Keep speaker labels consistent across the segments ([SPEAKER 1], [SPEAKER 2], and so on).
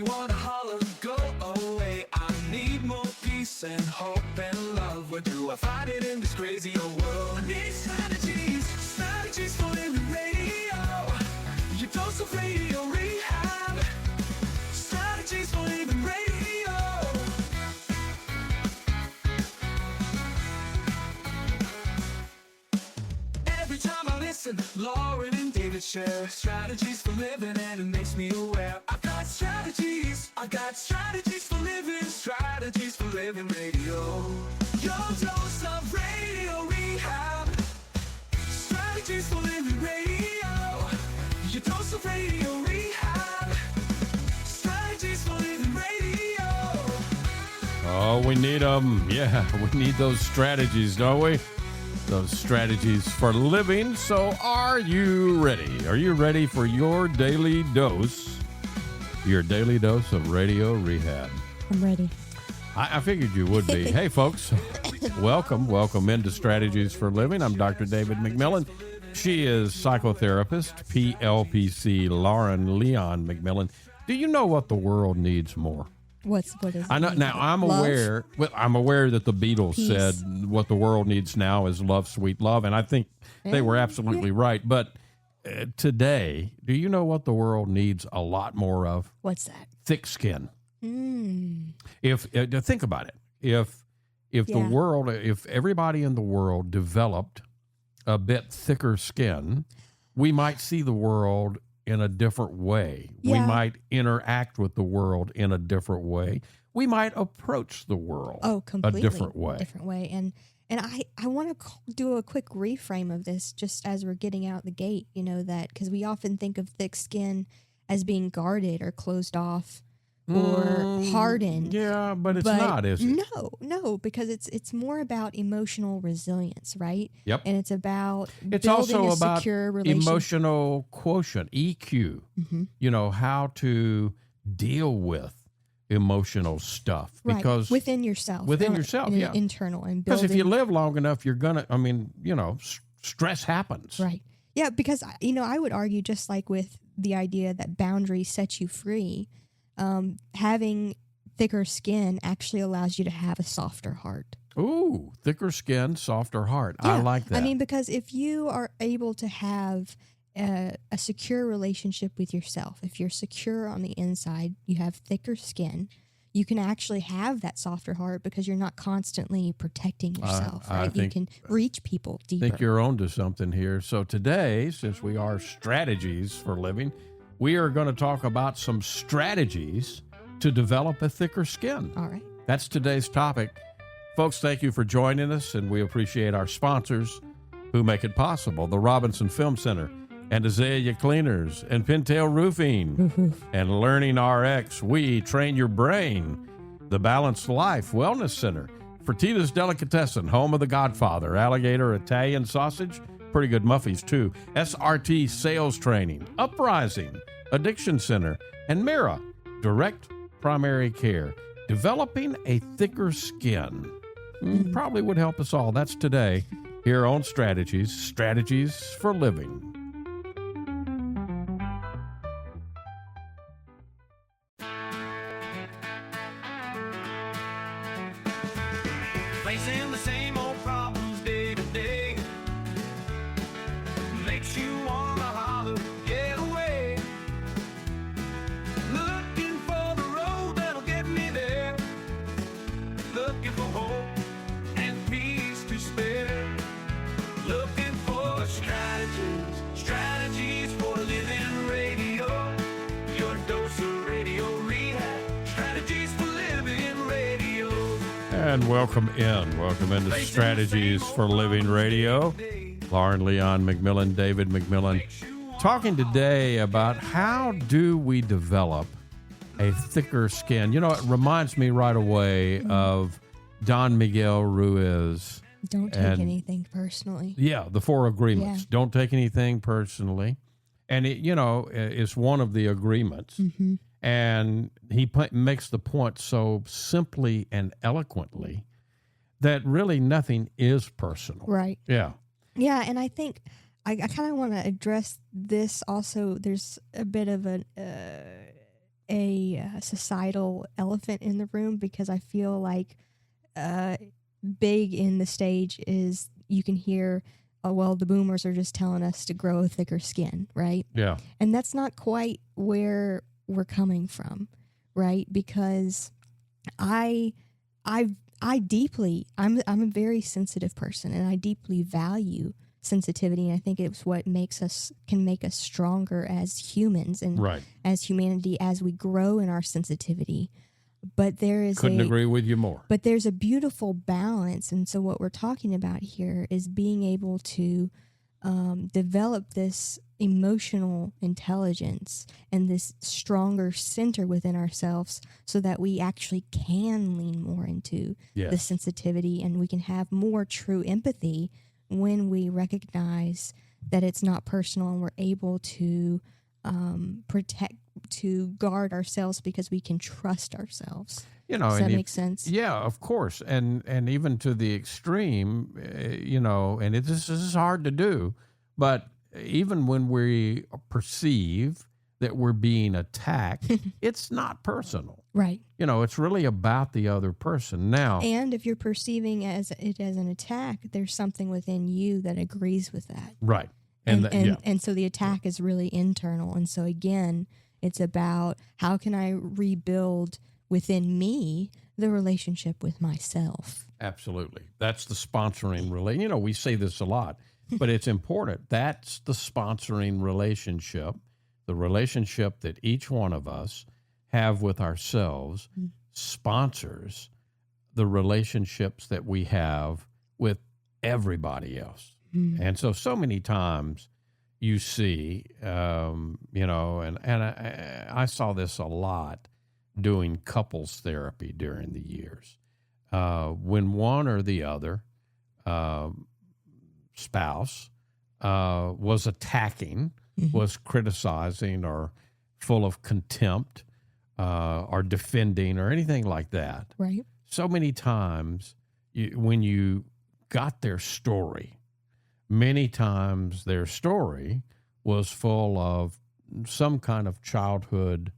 [SPEAKER 1] me wanna holler, go away. I need more peace and hope and love. Where do I find it in this crazy old world? I need strategies, strategies for living radio. Your dose of radio rehab. Strategies for living radio. Every time I listen, Lauren and David share strategies for living, and it makes me aware. I got strategies for living, strategies for living radio. Your dose of radio rehab. Strategies for living radio. Your dose of radio rehab. Strategies for living radio.
[SPEAKER 2] Oh, we need them. Yeah, we need those strategies, don't we? Those strategies for living. So are you ready? Are you ready for your daily dose? Your daily dose of radio rehab.
[SPEAKER 3] I'm ready.
[SPEAKER 2] I figured you would be. Hey, folks, welcome into Strategies for Living. I'm Dr. David McMillian. She is psychotherapist, PLPC Lauren Leon McMillian. Do you know what the world needs more?
[SPEAKER 3] What is it?
[SPEAKER 2] I know now. I'm
[SPEAKER 3] Love?
[SPEAKER 2] aware. Well, I'm aware that the Beatles
[SPEAKER 3] Peace.
[SPEAKER 2] said what the world needs now is love, sweet love, and I think they were absolutely right. But today, do you know what the world needs a lot more of?
[SPEAKER 3] What's that?
[SPEAKER 2] Thick skin.
[SPEAKER 3] Mm.
[SPEAKER 2] If think about it, if the world, if everybody in the world developed a bit thicker skin, we might see the world in a different way.
[SPEAKER 3] Yeah.
[SPEAKER 2] We might interact with the world in a different way. We might approach the world
[SPEAKER 3] completely
[SPEAKER 2] a different way.
[SPEAKER 3] And I want to do a quick reframe of this just as we're getting out the gate, that because we often think of thick skin as being guarded or closed off or hardened.
[SPEAKER 2] Yeah, but it's not, is it?
[SPEAKER 3] No, because it's more about emotional resilience, right?
[SPEAKER 2] Yep.
[SPEAKER 3] And it's about
[SPEAKER 2] It's
[SPEAKER 3] building
[SPEAKER 2] also
[SPEAKER 3] a
[SPEAKER 2] about
[SPEAKER 3] secure relationship.
[SPEAKER 2] emotional quotient, EQ.
[SPEAKER 3] Mm-hmm.
[SPEAKER 2] How to deal with emotional stuff.
[SPEAKER 3] Right.
[SPEAKER 2] Because
[SPEAKER 3] within yourself.
[SPEAKER 2] Yeah.
[SPEAKER 3] Internal and
[SPEAKER 2] Because
[SPEAKER 3] building.
[SPEAKER 2] if you live long enough, you're going to, stress happens.
[SPEAKER 3] Right. Yeah, because, I would argue just like with the idea that boundaries set you free, having thicker skin actually allows you to have a softer heart.
[SPEAKER 2] Ooh, thicker skin, softer heart.
[SPEAKER 3] Yeah.
[SPEAKER 2] I like that.
[SPEAKER 3] Because if you are able to have a secure relationship with yourself, if you're secure on the inside, you have thicker skin, you can actually have that softer heart because you're not constantly protecting yourself, right? You can reach people deeper.
[SPEAKER 2] I think you're onto something here. So today, since we are strategies for living, we are going to talk about some strategies to develop a thicker skin.
[SPEAKER 3] All right.
[SPEAKER 2] That's today's topic. Folks, thank you for joining us, and we appreciate our sponsors who make it possible. The Robinson Film Center, and Azalea Cleaners, and Pintail Roofing, and Learning RX. We train your brain. The Balanced Life Wellness Center, Fertitta's Delicatessen, home of the Godfather, Alligator Italian Sausage, pretty good muffies too, SRT Sales Training, Uprising, Addiction Center, and Mira, Direct Primary Care. Developing a thicker skin probably would help us all. That's today here on Strategies for Living.
[SPEAKER 1] Facing the same old problems day to day makes you wanna holler, get away. Looking for the road that'll get me there. Looking for hope and peace to spare. Looking for strategies for living radio. Your dose of radio rehab. Strategies for living radio.
[SPEAKER 2] And welcome into Strategies for Living Radio. Lauren Leon McMillian, David McMillian, talking today about how do we develop a thicker skin. It reminds me right away of Don Miguel Ruiz.
[SPEAKER 3] Don't take anything personally.
[SPEAKER 2] Yeah, the 4 agreements.
[SPEAKER 3] Yeah.
[SPEAKER 2] Don't take anything personally. And it's one of the agreements.
[SPEAKER 3] Mm-hmm.
[SPEAKER 2] And he makes the point so simply and eloquently that really nothing is personal.
[SPEAKER 3] Right.
[SPEAKER 2] Yeah.
[SPEAKER 3] Yeah, and I think I kind of want to address this also. There's a bit of a societal elephant in the room, because I feel like big in the stage is you can hear, oh, well, the boomers are just telling us to grow a thicker skin, right?
[SPEAKER 2] Yeah.
[SPEAKER 3] And that's not quite where we're coming from, right? Because I'm a very sensitive person, and I deeply value sensitivity. And I think it's what can make us stronger as humans and
[SPEAKER 2] Right.
[SPEAKER 3] as humanity as we grow in our sensitivity. But
[SPEAKER 2] Couldn't agree with you more.
[SPEAKER 3] But there's a beautiful balance. And so what we're talking about here is being able to develop this emotional intelligence and this stronger center within ourselves so that we actually can lean more into the sensitivity, and we can have more true empathy when we recognize that it's not personal, and we're able to guard ourselves because we can trust ourselves. Does that make sense?
[SPEAKER 2] Yeah, of course. And even to the extreme, this is hard to do, but even when we perceive that we're being attacked, it's not personal.
[SPEAKER 3] Right.
[SPEAKER 2] It's really about the other person. Now,
[SPEAKER 3] and if you're perceiving it as an attack, there's something within you that agrees with that.
[SPEAKER 2] Right.
[SPEAKER 3] And so the attack is really internal. And so again, it's about how can I rebuild within me the relationship with myself.
[SPEAKER 2] Absolutely. That's the sponsoring relationship. We say this a lot, but it's important. That's the sponsoring relationship, the relationship that each one of us have with ourselves sponsors the relationships that we have with everybody else. And so many times you see, and I saw this a lot doing couples therapy during the years. When one or the other spouse was attacking, was criticizing, or full of contempt, or defending, or anything like that.
[SPEAKER 3] Right.
[SPEAKER 2] So many times when you got their story, many times their story was full of some kind of childhood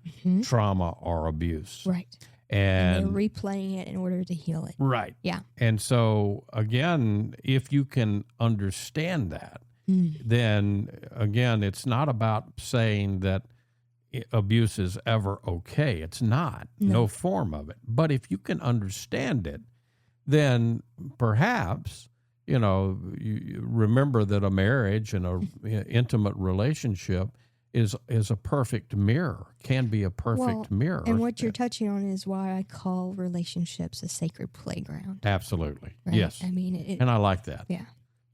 [SPEAKER 2] trauma or abuse.
[SPEAKER 3] Right.
[SPEAKER 2] And
[SPEAKER 3] they're replaying it in order to heal it.
[SPEAKER 2] Right.
[SPEAKER 3] Yeah.
[SPEAKER 2] And so, again, if you can understand that, then, again, it's not about saying that abuse is ever okay. It's not. No form of it. But if you can understand it, then perhaps, you remember that a marriage and an intimate relationship is a perfect mirror, can be a perfect mirror.
[SPEAKER 3] And what you're touching on is why I call relationships a sacred playground.
[SPEAKER 2] Absolutely.
[SPEAKER 3] Right?
[SPEAKER 2] Yes.
[SPEAKER 3] I mean,
[SPEAKER 2] and I like that.
[SPEAKER 3] Yeah.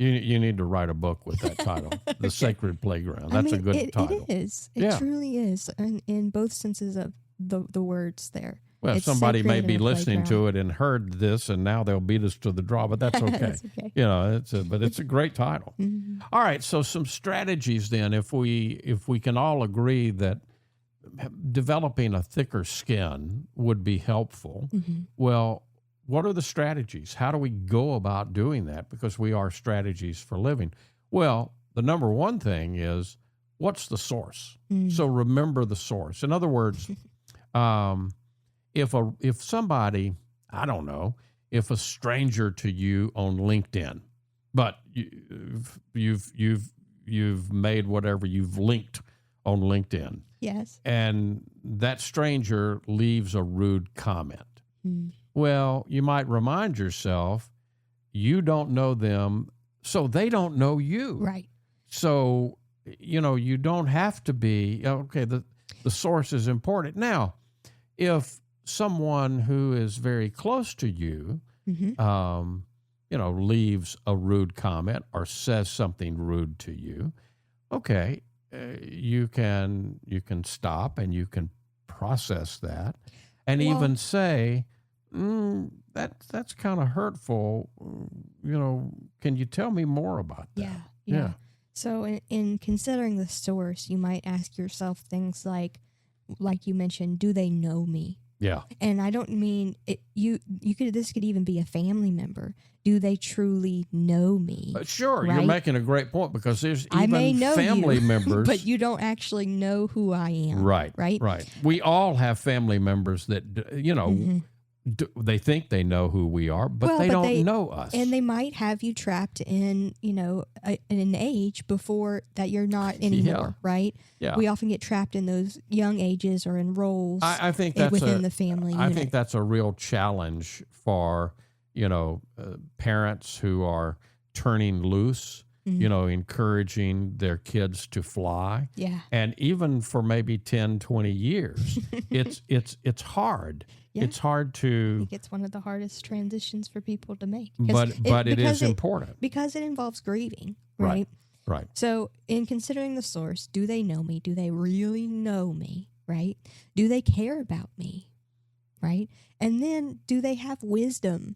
[SPEAKER 2] You need to write a book with that title, The Sacred Playground. That's a good title.
[SPEAKER 3] It is. It truly is, in both senses of the words there.
[SPEAKER 2] Well,
[SPEAKER 3] It's
[SPEAKER 2] somebody may
[SPEAKER 3] sacred
[SPEAKER 2] be
[SPEAKER 3] and a
[SPEAKER 2] listening to
[SPEAKER 3] playground.
[SPEAKER 2] it and heard this, and now they'll beat us to the draw, but that's okay.
[SPEAKER 3] That's okay.
[SPEAKER 2] But it's a great title. All right, so some strategies then, if we can all agree that developing a thicker skin would be helpful. Well, what are the strategies? How do we go about doing that? Because we are strategies for living. Well, the number one thing is, what's the source? So remember the source. In other words, if somebody, I don't know, if a stranger to you on LinkedIn, but you've made whatever, you've linked on LinkedIn.
[SPEAKER 3] Yes.
[SPEAKER 2] And that stranger leaves a rude comment. Well, you might remind yourself, you don't know them, so they don't know you.
[SPEAKER 3] Right.
[SPEAKER 2] So, you don't have to be, okay, the source is important. Now, if someone who is very close to you, leaves a rude comment or says something rude to you, okay, you can stop and you can process that, and even say, that's kind of hurtful. Can you tell me more about that?
[SPEAKER 3] Yeah. So in considering the source, you might ask yourself things like you mentioned, do they know me?
[SPEAKER 2] Yeah.
[SPEAKER 3] And I don't mean it, this could even be a family member. Do they truly know me?
[SPEAKER 2] Sure,
[SPEAKER 3] right?
[SPEAKER 2] you're making a great point, because there's
[SPEAKER 3] I may
[SPEAKER 2] even
[SPEAKER 3] know
[SPEAKER 2] family
[SPEAKER 3] you,
[SPEAKER 2] members.
[SPEAKER 3] but you don't actually know who I am.
[SPEAKER 2] Right.
[SPEAKER 3] Right.
[SPEAKER 2] We all have family members that, they think they know who we are, but they don't know us.
[SPEAKER 3] And they might have you trapped in, an age before that you're not anymore, right?
[SPEAKER 2] Yeah.
[SPEAKER 3] We often get trapped in those young ages or in roles
[SPEAKER 2] I think that's
[SPEAKER 3] within the family unit.
[SPEAKER 2] I think that's a real challenge for, parents who are turning loose, encouraging their kids to fly.
[SPEAKER 3] Yeah.
[SPEAKER 2] And even for maybe 10, 20 years, it's hard.
[SPEAKER 3] Yeah.
[SPEAKER 2] It's hard to.
[SPEAKER 3] I think it's one of the hardest transitions for people to make.
[SPEAKER 2] But it is important.
[SPEAKER 3] Because it involves grieving, right?
[SPEAKER 2] Right.
[SPEAKER 3] So in considering the source, do they know me? Do they really know me, right? Do they care about me, right? And then do they have wisdom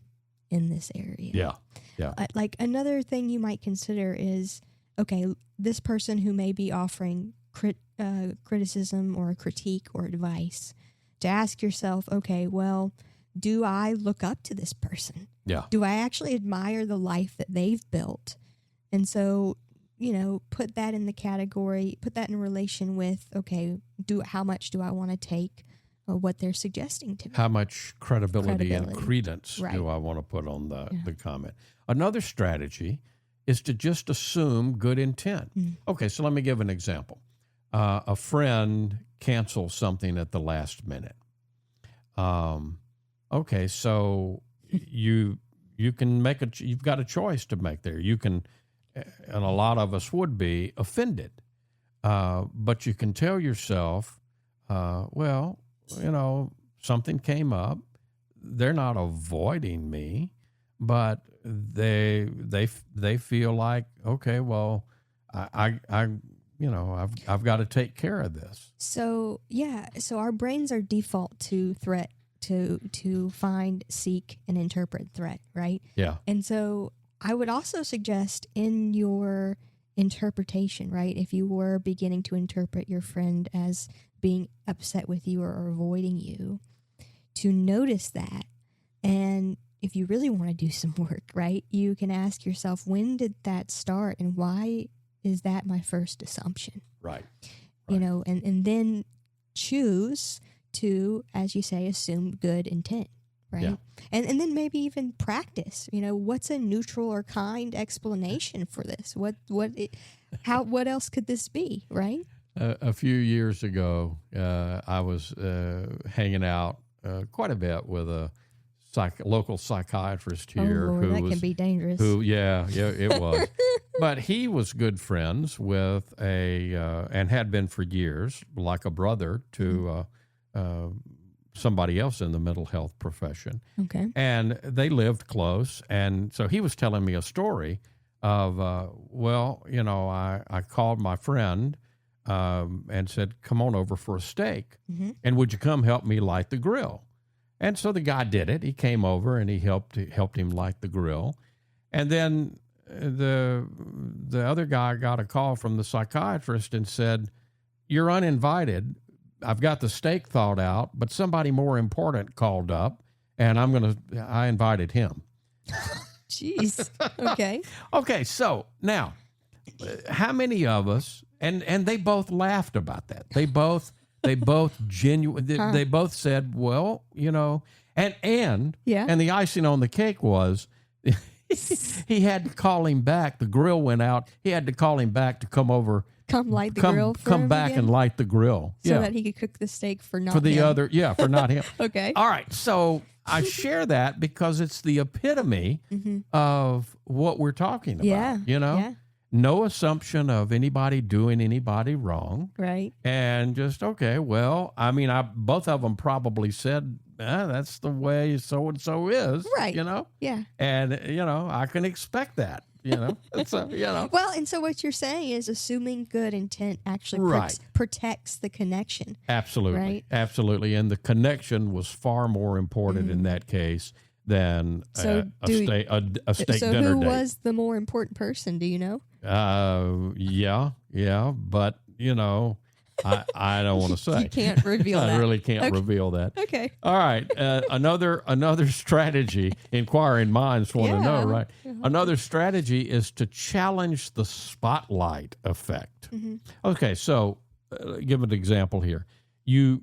[SPEAKER 3] in this area?
[SPEAKER 2] Yeah.
[SPEAKER 3] Like another thing you might consider is, okay, this person who may be offering criticism or critique or advice, to ask yourself, okay, well, do I look up to this person?
[SPEAKER 2] Yeah.
[SPEAKER 3] Do I actually admire the life that they've built? And so, put that in the category, put that in relation with, okay, how much do I want to take what they're suggesting to me?
[SPEAKER 2] How much credibility and credence
[SPEAKER 3] right.
[SPEAKER 2] do I want to put on the comment? Another strategy is to just assume good intent.
[SPEAKER 3] Mm.
[SPEAKER 2] Okay, so let me give an example. A friend cancels something at the last minute. Okay, so you can you've got a choice to make there. You can, and a lot of us would be offended, but you can tell yourself, well, something came up. They're not avoiding me, but they feel like, okay, well, I've got to take care of this.
[SPEAKER 3] So our brains are default to threat, to find, seek, and interpret threat, right?
[SPEAKER 2] Yeah.
[SPEAKER 3] And so I would also suggest in your interpretation, right, if you were beginning to interpret your friend as being upset with you or avoiding you, to notice that. And if you really want to do some work, right, you can ask yourself, when did that start and why is that my first assumption?
[SPEAKER 2] Right.
[SPEAKER 3] And then choose to, as you say, assume good intent, right?
[SPEAKER 2] Yeah.
[SPEAKER 3] And then maybe even practice, what's a neutral or kind explanation for this? What else could this be, right?
[SPEAKER 2] A few years ago, I was hanging out quite a bit with a local psychiatrist here.
[SPEAKER 3] Oh, Lord, that can be dangerous.
[SPEAKER 2] Yeah, it was. But he was good friends with and had been for years, like a brother to somebody else in the mental health profession.
[SPEAKER 3] Okay.
[SPEAKER 2] And they lived close. And so he was telling me a story of, I called my friend and said, come on over for a steak.
[SPEAKER 3] Mm-hmm.
[SPEAKER 2] And would you come help me light the grill? And so the guy did it. He came over and he helped him light the grill. And then the other guy got a call from the psychiatrist and said, you're uninvited. I've got the steak thawed out, but somebody more important called up, and I invited him.
[SPEAKER 3] Jeez. Okay.
[SPEAKER 2] Okay. So now, how many of us? And they both laughed about that. They both genuine. They both said, well, and
[SPEAKER 3] Yeah.
[SPEAKER 2] And the icing on the cake was. He had to call him back. The grill went out. He had to call him back to come over.
[SPEAKER 3] Come light the grill for
[SPEAKER 2] Come
[SPEAKER 3] him
[SPEAKER 2] back
[SPEAKER 3] again?
[SPEAKER 2] and light the grill.
[SPEAKER 3] So that he could cook the steak for not
[SPEAKER 2] the
[SPEAKER 3] him.
[SPEAKER 2] other. Yeah, for not him.
[SPEAKER 3] Okay.
[SPEAKER 2] All right. So I share that because it's the epitome of what we're talking about.
[SPEAKER 3] Yeah. Yeah.
[SPEAKER 2] No assumption of anybody doing anybody wrong.
[SPEAKER 3] Right.
[SPEAKER 2] And just, okay, well, I mean, both of them probably said, that's the way so-and-so is.
[SPEAKER 3] Right. Yeah.
[SPEAKER 2] And, I can expect that, So,
[SPEAKER 3] Well, and so what you're saying is assuming good intent actually
[SPEAKER 2] Right.
[SPEAKER 3] protects the connection.
[SPEAKER 2] Absolutely.
[SPEAKER 3] Right.
[SPEAKER 2] Absolutely. And the connection was far more important in that case than
[SPEAKER 3] So
[SPEAKER 2] a steak
[SPEAKER 3] So
[SPEAKER 2] dinner
[SPEAKER 3] who
[SPEAKER 2] date.
[SPEAKER 3] was the more important person? Do you know?
[SPEAKER 2] Yeah. But, I don't want to say.
[SPEAKER 3] You can't reveal that.
[SPEAKER 2] I really can't
[SPEAKER 3] Okay.
[SPEAKER 2] reveal that.
[SPEAKER 3] Okay.
[SPEAKER 2] All right. Another strategy, inquiring minds want to
[SPEAKER 3] Yeah.
[SPEAKER 2] know, right? Another strategy is to challenge the spotlight effect.
[SPEAKER 3] Mm-hmm.
[SPEAKER 2] Okay, so give an example here. You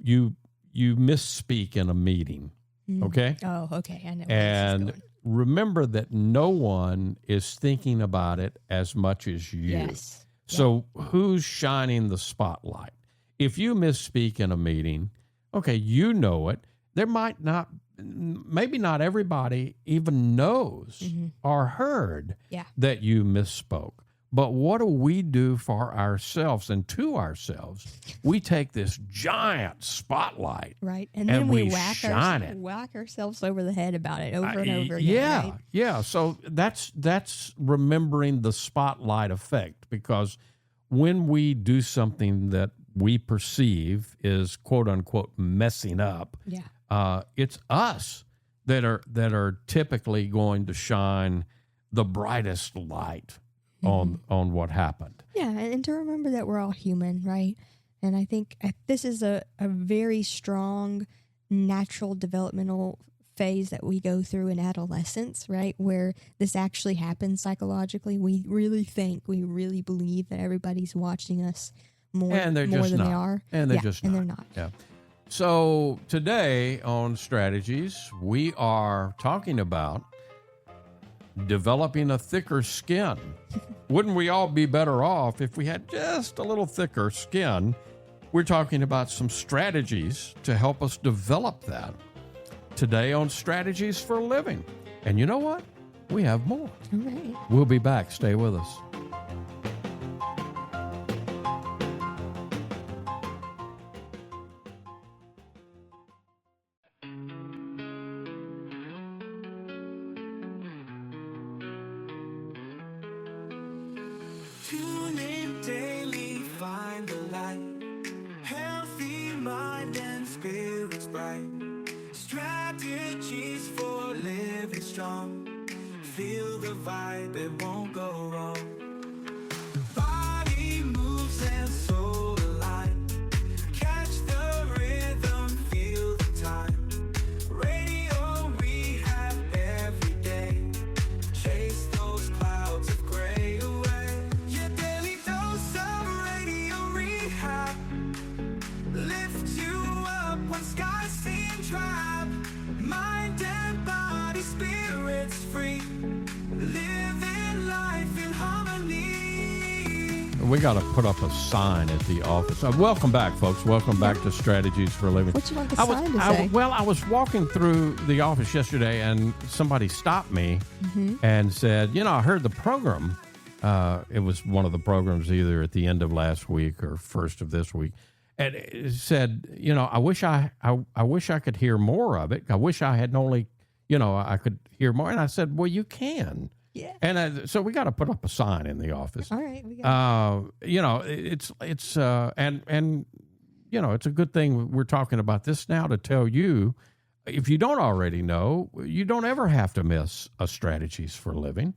[SPEAKER 2] misspeak in a meeting, okay?
[SPEAKER 3] Oh, okay. I know where this is
[SPEAKER 2] And
[SPEAKER 3] going.
[SPEAKER 2] remember that no one is thinking about it as much as you.
[SPEAKER 3] Yes.
[SPEAKER 2] So who's shining the spotlight? If you misspeak in a meeting, okay, you know it. There might not, maybe not everybody even knows or heard
[SPEAKER 3] Yeah.
[SPEAKER 2] that you misspoke. But what do we do for ourselves and to ourselves? We take this giant spotlight.
[SPEAKER 3] Right. And
[SPEAKER 2] And
[SPEAKER 3] then
[SPEAKER 2] we
[SPEAKER 3] we
[SPEAKER 2] shine it.
[SPEAKER 3] whack ourselves over the head about it over and over again.
[SPEAKER 2] Yeah,
[SPEAKER 3] Right?
[SPEAKER 2] yeah. So that's remembering the spotlight effect, because when we do something that we perceive is quote unquote messing up, it's us that are typically going to shine the brightest light on what happened.
[SPEAKER 3] Yeah. And to remember that we're all human, right? And I think this is a very strong natural developmental phase that we go through in adolescence, right? Where this actually happens psychologically. We really think, we really believe that everybody's watching us more,
[SPEAKER 2] And they're
[SPEAKER 3] more
[SPEAKER 2] just
[SPEAKER 3] than
[SPEAKER 2] not.
[SPEAKER 3] they are.
[SPEAKER 2] And they're
[SPEAKER 3] Yeah,
[SPEAKER 2] just
[SPEAKER 3] and
[SPEAKER 2] not.
[SPEAKER 3] they're not.
[SPEAKER 2] Yeah. So today on Strategies, we are talking about developing a thicker skin. Wouldn't we all be better off if we had just a little thicker skin? We're talking about some strategies to help us develop that today on Strategies for a Living. And you know what? We have more.
[SPEAKER 3] All right.
[SPEAKER 2] We'll be back. Stay with us.
[SPEAKER 1] Tune in daily, find the light. Healthy mind and spirits bright. Strategies for living strong. Feel the vibe, it won't go wrong. Body moves and soul align. Catch the rhythm, feel the time. Radio we have every day. Chase those clouds of gray away. Your daily dose of radio rehab. Lift you up when skies seem drab. Mind and body, spirits free. Living life in harmony.
[SPEAKER 2] We got to put up a sign at the office. Welcome back, folks. Welcome back to Strategies for a Living.
[SPEAKER 3] What you want the sign to say?
[SPEAKER 2] Well, I was walking through the office yesterday, and somebody stopped me and said, I heard the program. It was one of the programs either at the end of last week or first of this week. And it said, I wish I could hear more of it. I wish I had only, I could hear more. And I said, well, you can.
[SPEAKER 3] Yeah.
[SPEAKER 2] And so we got to put up a sign in the office.
[SPEAKER 3] All right. We got
[SPEAKER 2] It's it's a good thing we're talking about this now to tell you, if you don't already know, you don't ever have to miss a Strategies for a Living,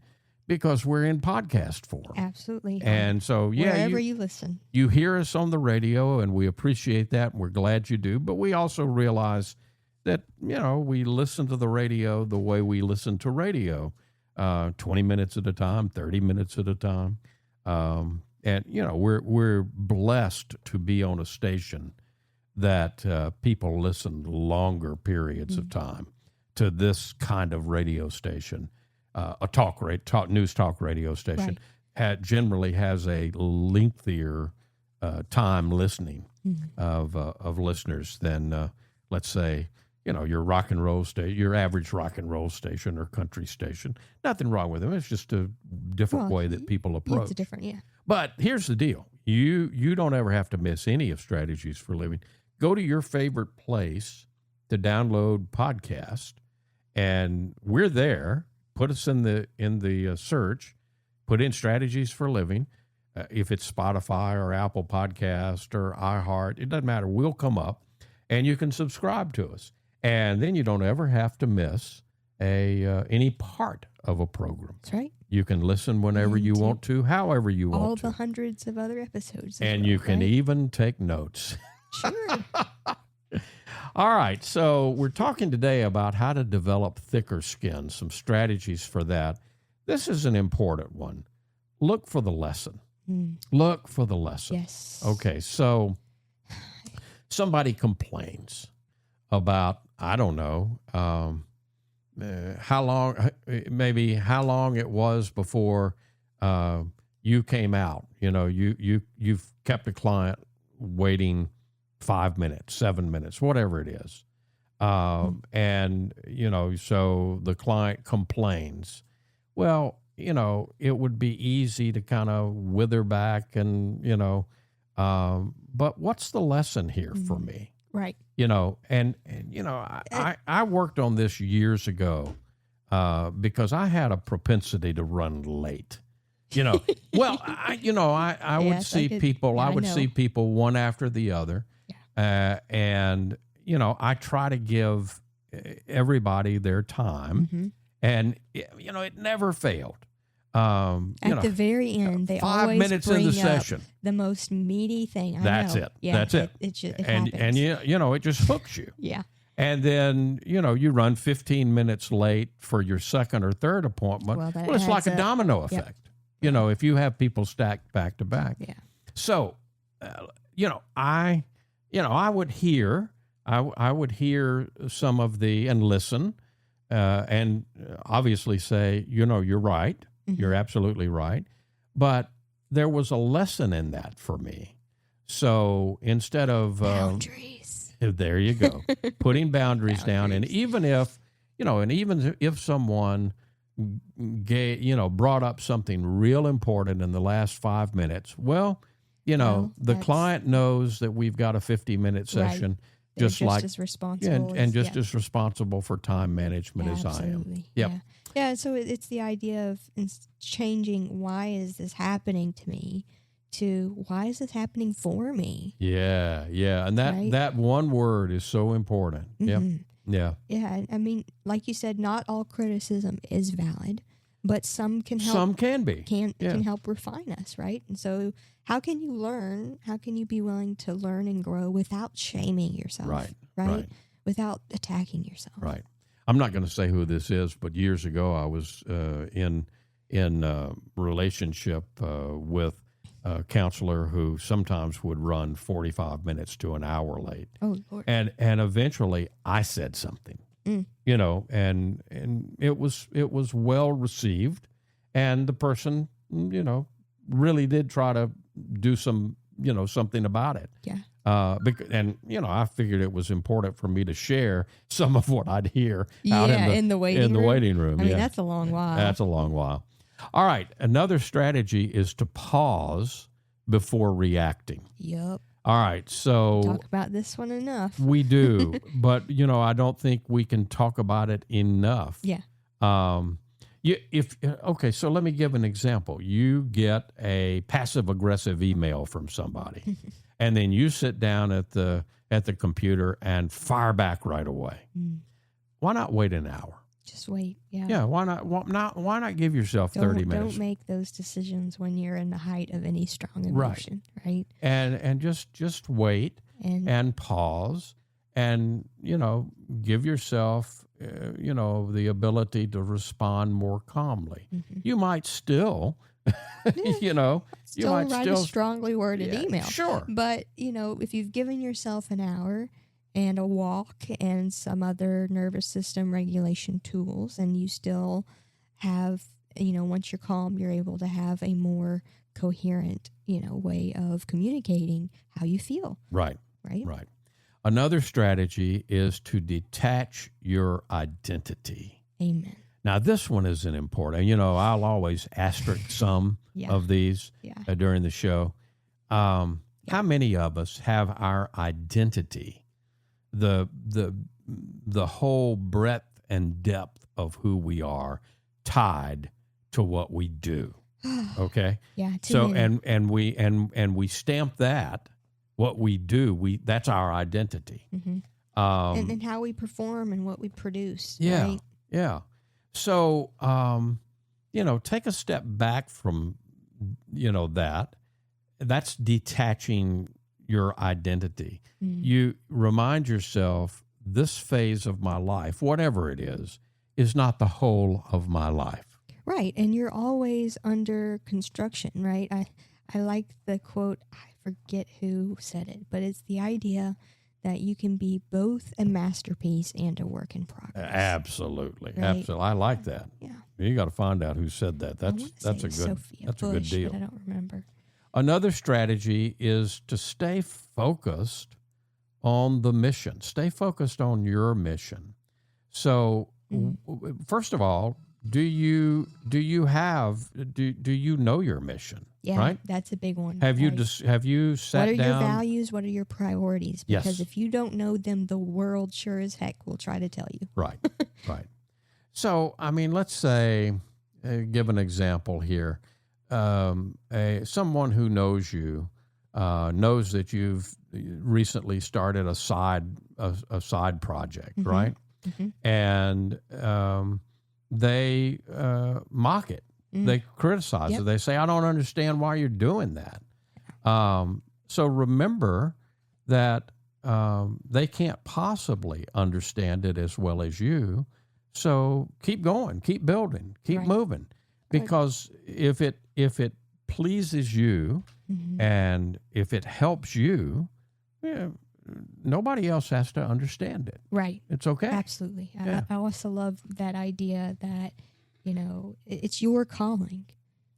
[SPEAKER 2] because we're in podcast form.
[SPEAKER 3] absolutely.
[SPEAKER 2] And so,
[SPEAKER 3] wherever you listen.
[SPEAKER 2] you hear us on the radio, and we appreciate that, and we're glad you do. But we also realize that, we listen to the radio the way we listen to radio, 20 minutes at a time, 30 minutes at a time. And, we're blessed to be on a station that people listen longer periods of time to this kind of radio station. A news talk radio station generally has a lengthier time listening of listeners than, let's say, your rock and roll station, your average rock and roll station or country station. Nothing wrong with them. It's just a different way that people approach.
[SPEAKER 3] It's a different,
[SPEAKER 2] But here's the deal. You don't ever have to miss any of Strategies for Living. Go to your favorite place to download podcast, and we're there. Put us in the search. Put in Strategies for Living. If it's Spotify or Apple Podcast or iHeart, it doesn't matter. We'll come up, and you can subscribe to us. And then you don't ever have to miss any part of a program.
[SPEAKER 3] That's right.
[SPEAKER 2] You can listen whenever you want to, however you want
[SPEAKER 3] All
[SPEAKER 2] to.
[SPEAKER 3] the hundreds of other episodes.
[SPEAKER 2] And you can even take notes.
[SPEAKER 3] Sure.
[SPEAKER 2] All right, so we're talking today about how to develop thicker skin, some strategies for that. This is an important one. Look for the lesson. Look for the lesson.
[SPEAKER 3] Yes.
[SPEAKER 2] Okay, so somebody complains about, I don't know, how long it was before you came out. You know, you've kept a client waiting 5 minutes, 7 minutes, whatever it is. And, you know, so the client complains. Well, you know, it would be easy to kind of wither back and, you know, but what's the lesson here for me?
[SPEAKER 3] Right.
[SPEAKER 2] You know, and you know, I worked on this years ago because I had a propensity to run late. You know, well, I would
[SPEAKER 3] Yes,
[SPEAKER 2] see people.
[SPEAKER 3] yeah,
[SPEAKER 2] I
[SPEAKER 3] I
[SPEAKER 2] would
[SPEAKER 3] know.
[SPEAKER 2] see people one after the other, and you know, I try to give everybody their time, and you know, it never failed.
[SPEAKER 3] At the very end, they
[SPEAKER 2] 5
[SPEAKER 3] always
[SPEAKER 2] minutes in
[SPEAKER 3] bring
[SPEAKER 2] the
[SPEAKER 3] up
[SPEAKER 2] session.
[SPEAKER 3] the most meaty thing.
[SPEAKER 2] That's
[SPEAKER 3] know.
[SPEAKER 2] it.
[SPEAKER 3] Yeah,
[SPEAKER 2] That's it.
[SPEAKER 3] It
[SPEAKER 2] and
[SPEAKER 3] happens.
[SPEAKER 2] you know, it just hooks you.
[SPEAKER 3] Yeah.
[SPEAKER 2] And then, you know, you run 15 minutes late for your second or third appointment.
[SPEAKER 3] Well, that
[SPEAKER 2] It's like
[SPEAKER 3] adds
[SPEAKER 2] a
[SPEAKER 3] up.
[SPEAKER 2] domino effect. You know, if you have people stacked back to back.
[SPEAKER 3] Yeah.
[SPEAKER 2] So, you know, I would hear some of the, and listen, and obviously say, you know, you're right. You're absolutely right. But there was a lesson in that for me. So instead of
[SPEAKER 3] Boundaries.
[SPEAKER 2] there you go, putting boundaries down, and even if someone brought up something real important in the last 5 minutes, well, you know,
[SPEAKER 3] Well,
[SPEAKER 2] the
[SPEAKER 3] that's-
[SPEAKER 2] client knows that we've got a 50-minute session,
[SPEAKER 3] They're
[SPEAKER 2] just like
[SPEAKER 3] as responsible
[SPEAKER 2] and
[SPEAKER 3] as,
[SPEAKER 2] just as responsible for time management as I am.
[SPEAKER 3] absolutely.
[SPEAKER 2] Yep.
[SPEAKER 3] Yeah. Yeah. So it's the idea of changing. Why is this happening to me? To why is this happening for me?
[SPEAKER 2] Yeah, yeah, and
[SPEAKER 3] Right?
[SPEAKER 2] that one word is so important. Yep. Yeah.
[SPEAKER 3] Yeah. I mean, like you said, not all criticism is valid, but some can help.
[SPEAKER 2] Some can be.
[SPEAKER 3] can
[SPEAKER 2] Yeah.
[SPEAKER 3] help refine us, right? And so, how can you learn? How can you be willing to learn and grow without shaming yourself?
[SPEAKER 2] Right.
[SPEAKER 3] Without attacking yourself.
[SPEAKER 2] Right. I'm not going to say who this is, but years ago I was in relationship with a counselor who sometimes would run 45 minutes to an hour late.
[SPEAKER 3] Oh Lord.
[SPEAKER 2] And eventually I said something, you know, and it was well received, and the person, you know, really did try to do some, you know, something about it.
[SPEAKER 3] Yeah.
[SPEAKER 2] And you know, I figured it was important for me to share some of what I'd hear out
[SPEAKER 3] in the waiting room.
[SPEAKER 2] waiting room.
[SPEAKER 3] I mean,
[SPEAKER 2] yeah.
[SPEAKER 3] that's a long while.
[SPEAKER 2] That's a long while. All right. Another strategy is to pause before reacting.
[SPEAKER 3] Yep.
[SPEAKER 2] All right. So
[SPEAKER 3] Talk about this one enough.
[SPEAKER 2] we do, but you know, I don't think we can talk about it enough.
[SPEAKER 3] Yeah.
[SPEAKER 2] Okay, so let me give an example. You get a passive aggressive email from somebody, and then you sit down at the computer and fire back right away. Why not wait an hour?
[SPEAKER 3] Just wait. Yeah.
[SPEAKER 2] Yeah, why not give yourself 30 minutes?
[SPEAKER 3] Don't make those decisions when you're in the height of any strong emotion, right?
[SPEAKER 2] And just wait and pause, and you know, give yourself you know, the ability to respond more calmly. You might still you know, you
[SPEAKER 3] Still
[SPEAKER 2] might
[SPEAKER 3] write
[SPEAKER 2] still
[SPEAKER 3] a strongly worded email.
[SPEAKER 2] Sure.
[SPEAKER 3] But, you know, if you've given yourself an hour and a walk and some other nervous system regulation tools, and you still have, you know, once you're calm, you're able to have a more coherent, you know, way of communicating how you feel.
[SPEAKER 2] Right.
[SPEAKER 3] Right.
[SPEAKER 2] Right. Another strategy is to detach your identity.
[SPEAKER 3] Amen.
[SPEAKER 2] Now, this one isn't important. You know, I'll always asterisk some of these during the show. How many of us have our identity, the whole breadth and depth of who we are, tied to what we do? Okay.
[SPEAKER 3] Yeah.
[SPEAKER 2] So and we stamp that. What we do, that's our identity.
[SPEAKER 3] and how we perform and what we produce.
[SPEAKER 2] Yeah,
[SPEAKER 3] Right?
[SPEAKER 2] yeah. So, take a step back from, that. That's detaching your identity. You remind yourself, this phase of my life, whatever it is not the whole of my life.
[SPEAKER 3] Right. And you're always under construction, right? I like the quote, I forget who said it, but it's the idea that you can be both a masterpiece and a work in progress.
[SPEAKER 2] Absolutely.
[SPEAKER 3] Right?
[SPEAKER 2] Absolutely. I like that.
[SPEAKER 3] Yeah.
[SPEAKER 2] You got to find out who said that. That's a good
[SPEAKER 3] Sophia
[SPEAKER 2] that's
[SPEAKER 3] Bush,
[SPEAKER 2] a good deal.
[SPEAKER 3] But I don't remember.
[SPEAKER 2] Another strategy is to stay focused on the mission. Stay focused on your mission. So, first of all, do you know your mission?
[SPEAKER 3] Yeah,
[SPEAKER 2] right?
[SPEAKER 3] That's a big one.
[SPEAKER 2] Have you
[SPEAKER 3] right?
[SPEAKER 2] have you sat
[SPEAKER 3] What are
[SPEAKER 2] down?
[SPEAKER 3] your values? What are your priorities? Because
[SPEAKER 2] Yes.
[SPEAKER 3] if you don't know them, the world sure as heck will try to tell you.
[SPEAKER 2] Right, right. So, I mean, let's say, give an example here. Someone who knows you knows that you've recently started a side project, right? And they mock it. They criticize it. They say, I don't understand why you're doing that. So remember that they can't possibly understand it as well as you. So keep going, keep building, keep moving. Because if it pleases you and if it helps you, nobody else has to understand it.
[SPEAKER 3] Right.
[SPEAKER 2] It's okay.
[SPEAKER 3] Absolutely.
[SPEAKER 2] Yeah.
[SPEAKER 3] I also love that idea that, it's your calling,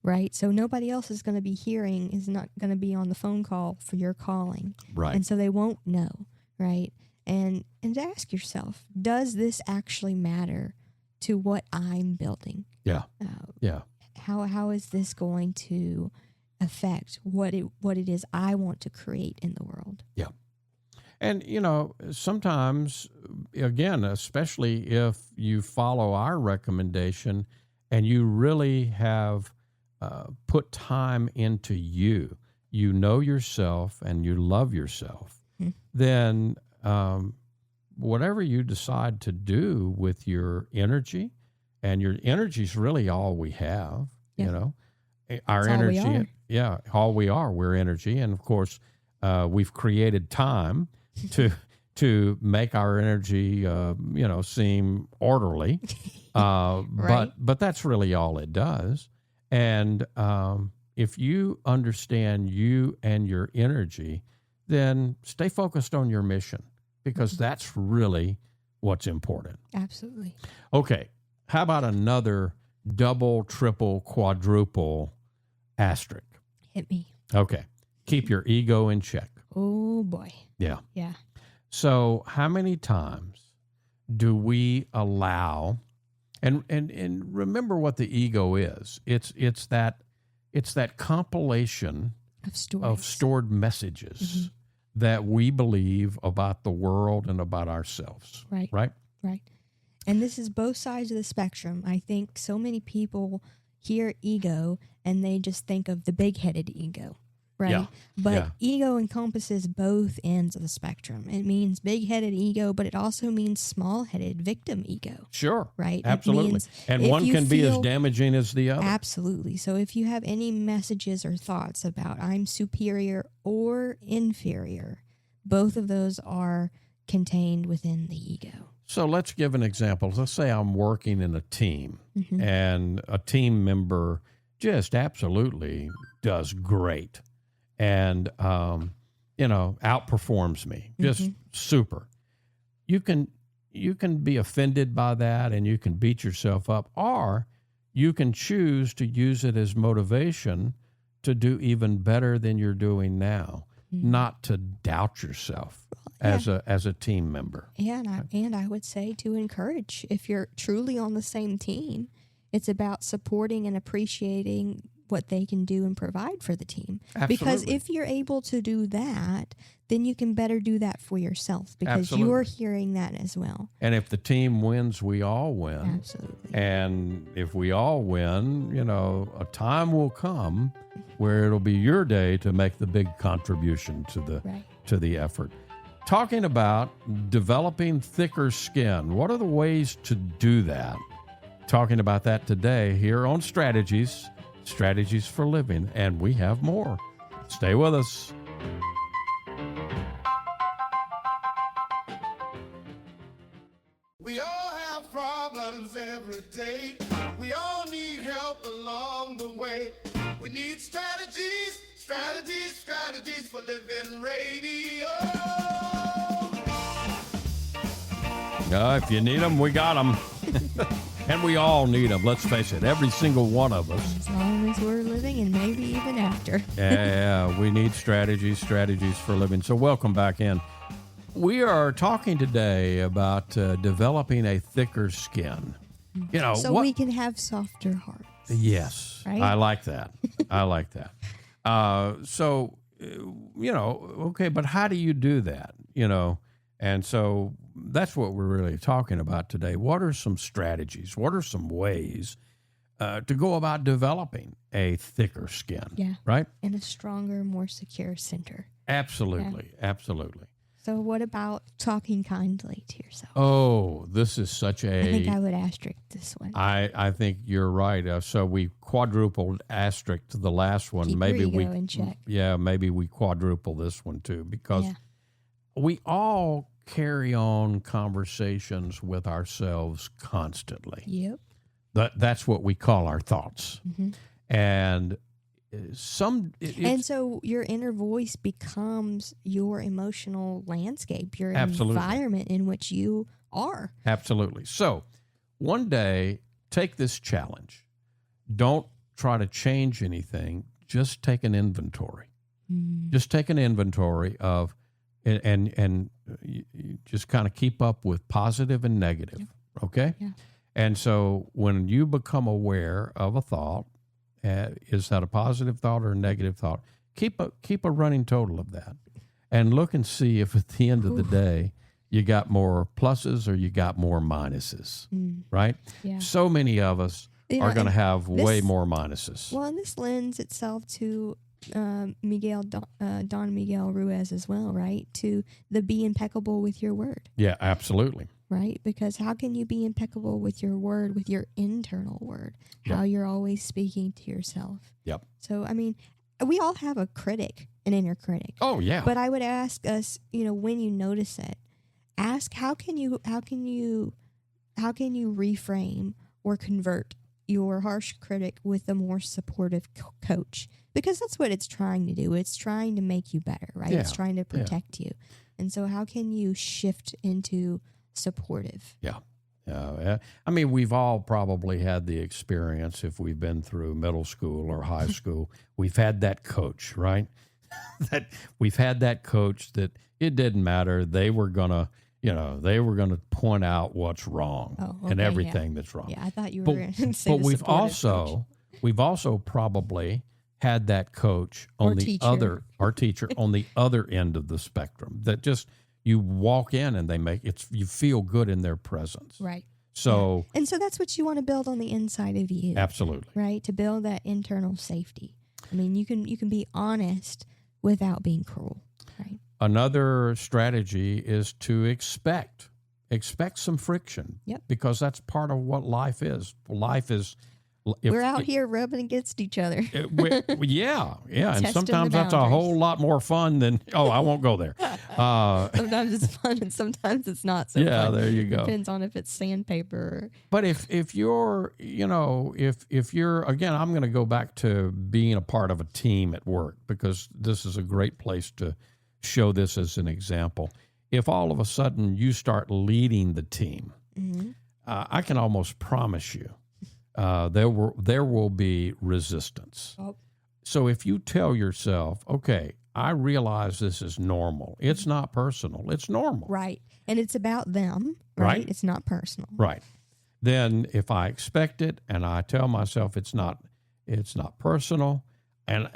[SPEAKER 3] right? So nobody else is going to be is not going to be on the phone call for your calling.
[SPEAKER 2] Right.
[SPEAKER 3] And so they won't know, right? And to ask yourself, does this actually matter to what I'm building?
[SPEAKER 2] Yeah. Yeah.
[SPEAKER 3] How is this going to affect what it is I want to create in the world?
[SPEAKER 2] Yeah. And, sometimes, again, especially if you follow our recommendation and you really have put time into you know yourself and you love yourself, then whatever you decide to do with your energy, and your energy is really all we have, our
[SPEAKER 3] It's
[SPEAKER 2] energy.
[SPEAKER 3] all we are.
[SPEAKER 2] Yeah, all we are. We're energy. And, of course, we've created time to make our energy, seem orderly.
[SPEAKER 3] Right.
[SPEAKER 2] But that's really all it does. And if you understand you and your energy, then stay focused on your mission, because that's really what's important.
[SPEAKER 3] Absolutely.
[SPEAKER 2] Okay. How about another double, triple, quadruple asterisk?
[SPEAKER 3] Hit me.
[SPEAKER 2] Okay. Keep your ego in check.
[SPEAKER 3] Oh, boy.
[SPEAKER 2] Yeah.
[SPEAKER 3] Yeah.
[SPEAKER 2] So how many times do we allow, and remember what the ego is. It's that compilation
[SPEAKER 3] Of stories.
[SPEAKER 2] of stored messages that we believe about the world and about ourselves.
[SPEAKER 3] Right.
[SPEAKER 2] Right?
[SPEAKER 3] Right. And this is both sides of the spectrum. I think so many people hear ego and they just think of the big-headed ego, right?
[SPEAKER 2] Yeah.
[SPEAKER 3] But
[SPEAKER 2] Yeah.
[SPEAKER 3] ego encompasses both ends of the spectrum. It means big-headed ego, but it also means small-headed victim ego.
[SPEAKER 2] Sure.
[SPEAKER 3] Right. It
[SPEAKER 2] Absolutely.
[SPEAKER 3] means
[SPEAKER 2] And
[SPEAKER 3] if
[SPEAKER 2] one
[SPEAKER 3] you
[SPEAKER 2] can be as
[SPEAKER 3] feel-
[SPEAKER 2] damaging as the other.
[SPEAKER 3] Absolutely. So if you have any messages or thoughts about I'm superior or inferior, both of those are contained within the ego.
[SPEAKER 2] So let's give an example. Let's say I'm working in a team and a team member just absolutely does great and, outperforms me, just super. You can be offended by that and you can beat yourself up, or you can choose to use it as motivation to do even better than you're doing now, not to doubt yourself as a team member.
[SPEAKER 3] And I would say to encourage, if you're truly on the same team, it's about supporting and appreciating what they can do and provide for the team. Because
[SPEAKER 2] Absolutely.
[SPEAKER 3] if you're able to do that, then you can better do that for yourself, because
[SPEAKER 2] Absolutely.
[SPEAKER 3] you're hearing that as well.
[SPEAKER 2] And if the team wins, we all win.
[SPEAKER 3] Absolutely.
[SPEAKER 2] And if we all win, a time will come where it'll be your day to make the big contribution to the effort. Talking about developing thicker skin, what are the ways to do that? talking about that today here on Strategies for Living, and we have more. Stay with us.
[SPEAKER 4] We all have problems every day. We all need help along the way. We need strategies for living radio.
[SPEAKER 2] If you need them, we got them. And we all need them. Let's face it, every single one of us.
[SPEAKER 3] As long as we're living and maybe even after.
[SPEAKER 2] Yeah, we need strategies for living. So welcome back in. We are talking today about developing a thicker skin. You know,
[SPEAKER 3] So we can have softer hearts.
[SPEAKER 2] Yes,
[SPEAKER 3] Right?
[SPEAKER 2] I like that. I like that. Okay, but how do you do that? And so that's what we're really talking about today. What are some strategies? What are some ways to go about developing a thicker skin?
[SPEAKER 3] Yeah.
[SPEAKER 2] Right?
[SPEAKER 3] And a stronger, more secure center.
[SPEAKER 2] Absolutely.
[SPEAKER 3] Yeah.
[SPEAKER 2] Absolutely.
[SPEAKER 3] So what about talking kindly to yourself?
[SPEAKER 2] Oh, this is such a...
[SPEAKER 3] I think I would asterisk this one.
[SPEAKER 2] I think you're right. So we quadrupled asterisk to the last one.
[SPEAKER 3] Keep
[SPEAKER 2] maybe
[SPEAKER 3] your ego in check.
[SPEAKER 2] Yeah, maybe we quadruple this one too, because we all carry on conversations with ourselves constantly.
[SPEAKER 3] Yep.
[SPEAKER 2] That's what we call our thoughts.
[SPEAKER 3] Mm-hmm.
[SPEAKER 2] And
[SPEAKER 3] and so your inner voice becomes your emotional landscape, your
[SPEAKER 2] Absolutely.
[SPEAKER 3] environment in which you are.
[SPEAKER 2] Absolutely. So one day, take this challenge. Don't try to change anything. Just take an inventory. Just take an inventory of, and you just kind of keep up with positive and negative. Okay?
[SPEAKER 3] Yeah.
[SPEAKER 2] And so when you become aware of a thought, is that a positive thought or a negative thought? Keep a running total of that, and look and see if at the end of the day you got more pluses or you got more minuses. Right?
[SPEAKER 3] Yeah.
[SPEAKER 2] So many of us are going to have way more minuses.
[SPEAKER 3] Well, and this lends itself to Don Miguel Ruiz as well, right? To the be impeccable with your word.
[SPEAKER 2] Yeah, absolutely.
[SPEAKER 3] Right? Because how can you be impeccable with your word, with your internal word? How you're always speaking to yourself.
[SPEAKER 2] Yep.
[SPEAKER 3] So, I mean, we all have a critic, an inner critic.
[SPEAKER 2] Oh, yeah.
[SPEAKER 3] But I would ask us, when you notice it, ask how can you reframe or convert your harsh critic with a more supportive coach? Because that's what it's trying to do. It's trying to make you better, right?
[SPEAKER 2] Yeah.
[SPEAKER 3] It's trying to protect you. And so how can you shift into supportive?
[SPEAKER 2] Yeah. I mean, we've all probably had the experience, if we've been through middle school or high school, we've had that coach, right? That we've had that coach that it didn't matter. They were gonna point out what's wrong and everything that's wrong.
[SPEAKER 3] Yeah, I thought you were going to say
[SPEAKER 2] but
[SPEAKER 3] the
[SPEAKER 2] we've
[SPEAKER 3] supportive
[SPEAKER 2] also probably had that coach on
[SPEAKER 3] Or
[SPEAKER 2] the
[SPEAKER 3] teacher.
[SPEAKER 2] our teacher on the other end of the spectrum, that just you walk in and you feel good in their presence.
[SPEAKER 3] Right.
[SPEAKER 2] So
[SPEAKER 3] And so that's what you want to build on the inside of you.
[SPEAKER 2] absolutely.
[SPEAKER 3] Right? To build that internal safety. I mean, you can be honest without being cruel, right?
[SPEAKER 2] Another strategy is to expect some friction.
[SPEAKER 3] Yep.
[SPEAKER 2] Because that's part of what life is. Life is
[SPEAKER 3] We're out here rubbing against each other.
[SPEAKER 2] Yeah. And
[SPEAKER 3] Testing
[SPEAKER 2] sometimes
[SPEAKER 3] the
[SPEAKER 2] that's a whole
[SPEAKER 3] boundaries.
[SPEAKER 2] lot more fun than, I won't go there.
[SPEAKER 3] Sometimes it's fun and sometimes it's not so
[SPEAKER 2] Yeah,
[SPEAKER 3] fun.
[SPEAKER 2] there you go.
[SPEAKER 3] Depends on if it's sandpaper or...
[SPEAKER 2] But if you're, if you're, again, I'm going to go back to being a part of a team at work, because this is a great place to show this as an example. If all of a sudden you start leading the team, I can almost promise you, there will be resistance.
[SPEAKER 3] Oh.
[SPEAKER 2] So if you tell yourself, okay, I realize this is normal. It's not personal. It's normal.
[SPEAKER 3] Right. And it's about them, right?
[SPEAKER 2] Right.
[SPEAKER 3] It's not personal.
[SPEAKER 2] Right. Then if I expect it and I tell myself it's not personal, and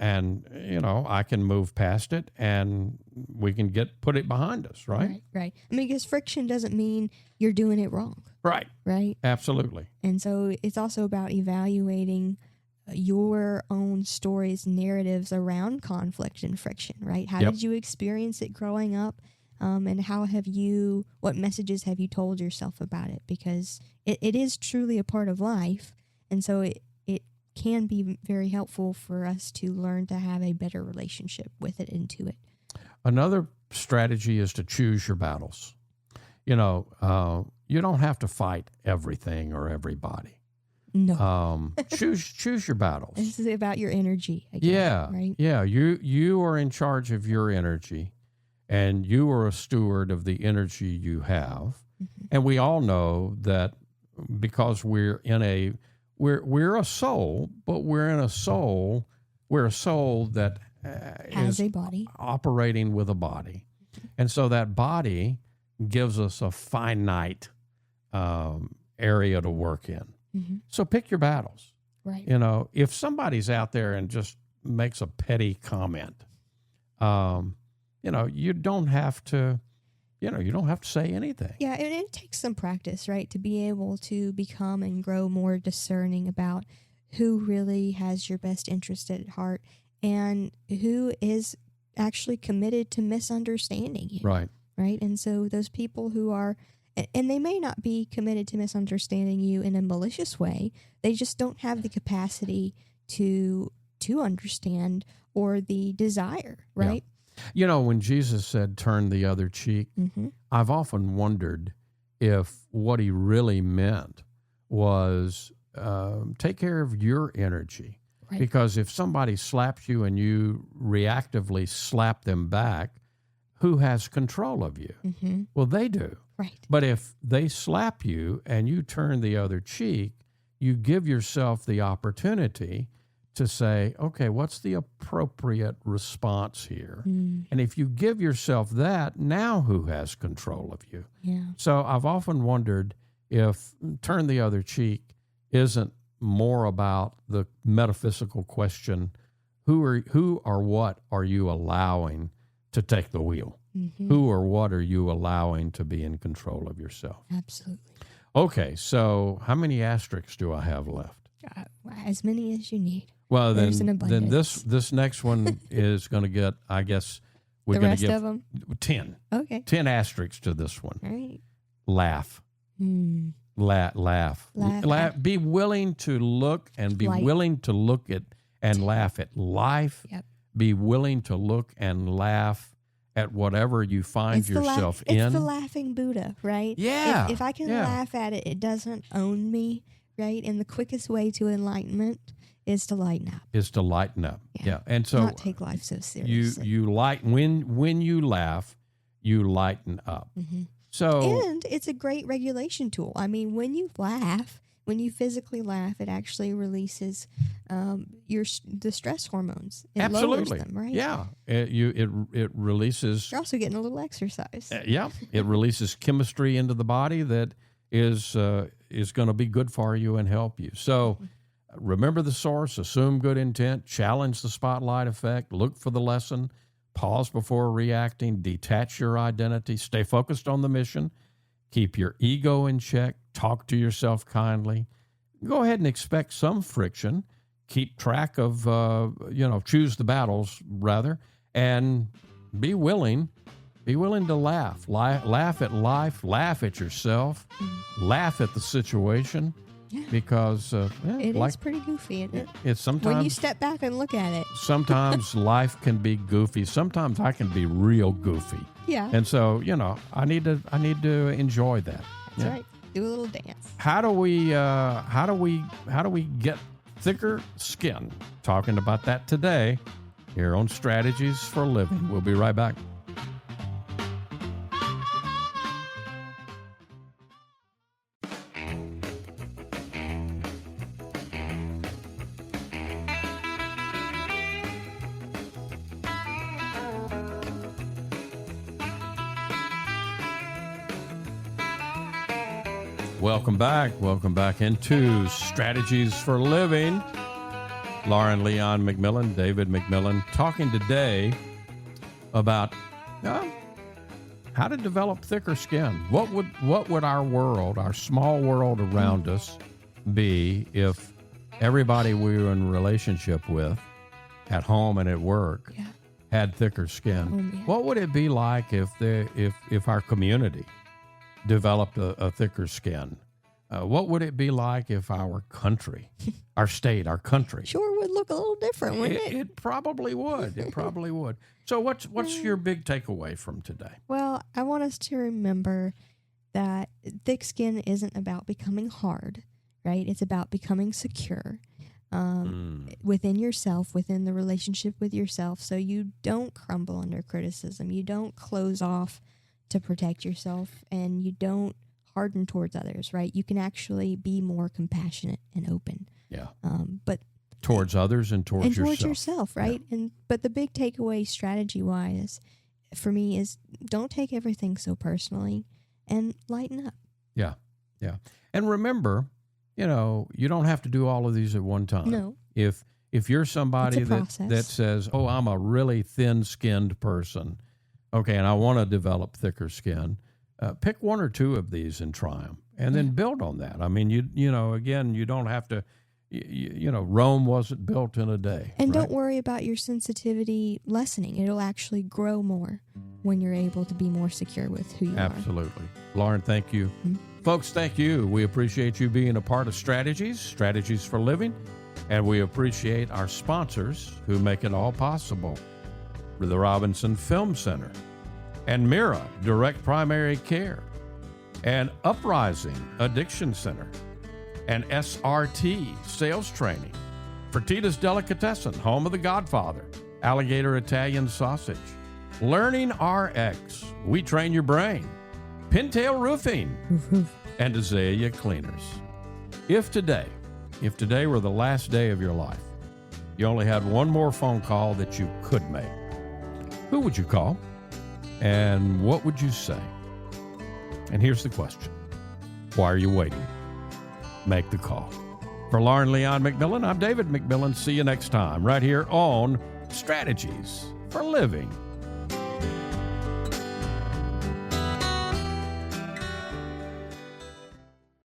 [SPEAKER 2] I can move past it and we can put it behind us, right?
[SPEAKER 3] Right. I mean, because friction doesn't mean you're doing it wrong.
[SPEAKER 2] Right.
[SPEAKER 3] Right.
[SPEAKER 2] Absolutely.
[SPEAKER 3] And so it's also about evaluating your own stories, narratives around conflict and friction, right? How
[SPEAKER 2] Yep.
[SPEAKER 3] did you experience it growing up? And what messages have you told yourself about it? Because it is truly a part of life. And so it can be very helpful for us to learn to have a better relationship with it and to it.
[SPEAKER 2] Another strategy is to choose your battles. You don't have to fight everything or everybody.
[SPEAKER 3] No.
[SPEAKER 2] Choose your battles.
[SPEAKER 3] This is about your energy again, right?
[SPEAKER 2] Yeah. You are in charge of your energy, and you are a steward of the energy you have. Mm-hmm. And we all know that because we're a soul, but we're a soul that
[SPEAKER 3] has
[SPEAKER 2] is
[SPEAKER 3] a body
[SPEAKER 2] operating with a body. And so that body gives us a finite area to work in.
[SPEAKER 3] Mm-hmm.
[SPEAKER 2] So pick your battles.
[SPEAKER 3] Right.
[SPEAKER 2] If somebody's out there and just makes a petty comment, you don't have to say anything.
[SPEAKER 3] Yeah, and it takes some practice, right, to be able to become and grow more discerning about who really has your best interest at heart and who is actually committed to misunderstanding you.
[SPEAKER 2] Right.
[SPEAKER 3] Right. And so those people who are, and they may not be committed to misunderstanding you in a malicious way, they just don't have the capacity to understand or the desire, right?
[SPEAKER 2] Yeah. When Jesus said, turn the other cheek,
[SPEAKER 3] Mm-hmm.
[SPEAKER 2] I've often wondered if what he really meant was take care of your energy.
[SPEAKER 3] Right.
[SPEAKER 2] Because if somebody slaps you and you reactively slap them back, who has control of you?
[SPEAKER 3] Mm-hmm.
[SPEAKER 2] Well, they do.
[SPEAKER 3] Right.
[SPEAKER 2] But if they slap you and you turn the other cheek, you give yourself the opportunity to say, okay, what's the appropriate response here?
[SPEAKER 3] Mm.
[SPEAKER 2] And if you give yourself that, now who has control of you?
[SPEAKER 3] Yeah.
[SPEAKER 2] So I've often wondered if turn the other cheek isn't more about the metaphysical question, who or what are you allowing to take the wheel?
[SPEAKER 3] Mm-hmm.
[SPEAKER 2] Who or what are you allowing to be in control of yourself?
[SPEAKER 3] Absolutely.
[SPEAKER 2] Okay, so how many asterisks do I have left?
[SPEAKER 3] As many as you need.
[SPEAKER 2] Well,
[SPEAKER 3] There's an
[SPEAKER 2] then
[SPEAKER 3] abundance.
[SPEAKER 2] this next one is going to get, I guess, we're
[SPEAKER 3] The
[SPEAKER 2] going
[SPEAKER 3] rest
[SPEAKER 2] to give
[SPEAKER 3] of them?
[SPEAKER 2] 10.
[SPEAKER 3] Okay.
[SPEAKER 2] 10 asterisks to this one.
[SPEAKER 3] All right.
[SPEAKER 2] Laugh.
[SPEAKER 3] Hmm.
[SPEAKER 2] Laugh. Be willing to look and be
[SPEAKER 3] Light.
[SPEAKER 2] willing to look at and laugh at life.
[SPEAKER 3] Yep.
[SPEAKER 2] Be willing to look and laugh at whatever you find yourself in.
[SPEAKER 3] It's the laughing Buddha, right?
[SPEAKER 2] Yeah.
[SPEAKER 3] If I can laugh at it, it doesn't own me, right? And the quickest way to enlightenment is to lighten up.
[SPEAKER 2] Yeah. And so
[SPEAKER 3] not take life so seriously.
[SPEAKER 2] you when you laugh, you lighten up.
[SPEAKER 3] Mm-hmm.
[SPEAKER 2] So
[SPEAKER 3] And it's a great regulation tool. I mean, when you laugh, when you physically laugh, it actually releases the stress hormones. It
[SPEAKER 2] absolutely.
[SPEAKER 3] lowers them, right?
[SPEAKER 2] Yeah. It releases.
[SPEAKER 3] You're also getting a little exercise.
[SPEAKER 2] It releases chemistry into the body that is going to be good for you and help you. So remember the source, assume good intent, challenge the spotlight effect, look for the lesson, pause before reacting, detach your identity, stay focused on the mission, keep your ego in check, talk to yourself kindly. Go ahead and expect some friction. Keep track of, choose the battles, rather, and be willing to laugh. Laugh at life, laugh at yourself, laugh at the situation.
[SPEAKER 3] Yeah.
[SPEAKER 2] Because
[SPEAKER 3] it is pretty goofy, isn't it?
[SPEAKER 2] It's sometimes
[SPEAKER 3] when you step back and look at it.
[SPEAKER 2] Sometimes life can be goofy. Sometimes I can be real goofy.
[SPEAKER 3] Yeah.
[SPEAKER 2] And so, I need to enjoy that.
[SPEAKER 3] That's right. Do a little dance.
[SPEAKER 2] How do we get thicker skin? Talking about that today here on Strategies for Living. We'll be right back. Welcome back into Strategies for Living. Lauren Leon McMillian, David McMillian, talking today about how to develop thicker skin. What would our world, our small world around us, be if everybody we were in relationship with, at home and at work, had thicker skin.
[SPEAKER 3] Oh, man.
[SPEAKER 2] What would it be like if our community developed a thicker skin? What would it be like if our country, our state, our country?
[SPEAKER 3] Sure would look a little different, wouldn't it?
[SPEAKER 2] It probably would. It probably would. So what's your big takeaway from today?
[SPEAKER 3] Well, I want us to remember that thick skin isn't about becoming hard, right? It's about becoming secure within yourself, within the relationship with yourself, so you don't crumble under criticism. You don't close off to protect yourself, and you don't harden towards others, right? You can actually be more compassionate and open.
[SPEAKER 2] Yeah.
[SPEAKER 3] But
[SPEAKER 2] towards others and towards
[SPEAKER 3] yourself, right?
[SPEAKER 2] Yeah.
[SPEAKER 3] But the big takeaway strategy wise for me is don't take everything so personally and lighten up.
[SPEAKER 2] Yeah. Yeah. And remember, you don't have to do all of these at one time.
[SPEAKER 3] No.
[SPEAKER 2] If you're somebody
[SPEAKER 3] It's a process.
[SPEAKER 2] that says, "Oh, I'm a really thin-skinned person," okay, and I want to develop thicker skin, pick one or two of these and try them, and then build on that. I mean, again, you don't have to. Rome wasn't built in a day.
[SPEAKER 3] And
[SPEAKER 2] right?
[SPEAKER 3] don't worry about your sensitivity lessening. It'll actually grow more when you're able to be more secure with who you
[SPEAKER 2] Absolutely. Lauren, thank you. Folks, thank you. We appreciate you being a part of Strategies for Living, and we appreciate our sponsors who make it all possible. The Robinson Film Center, and Mira Direct Primary Care, and Uprising Addiction Center, and SRT Sales Training, Fertitta's Delicatessen, home of The Godfather, Alligator Italian Sausage, Learning RX, We Train Your Brain, Pintail Roofing, and Azalea Cleaners. If today were the last day of your life, you only had one more phone call that you could make, who would you call? And what would you say? And here's the question. Why are you waiting? Make the call. For Lauren Leon McMillian, I'm David McMillian. See you next time right here on Strategies for Living.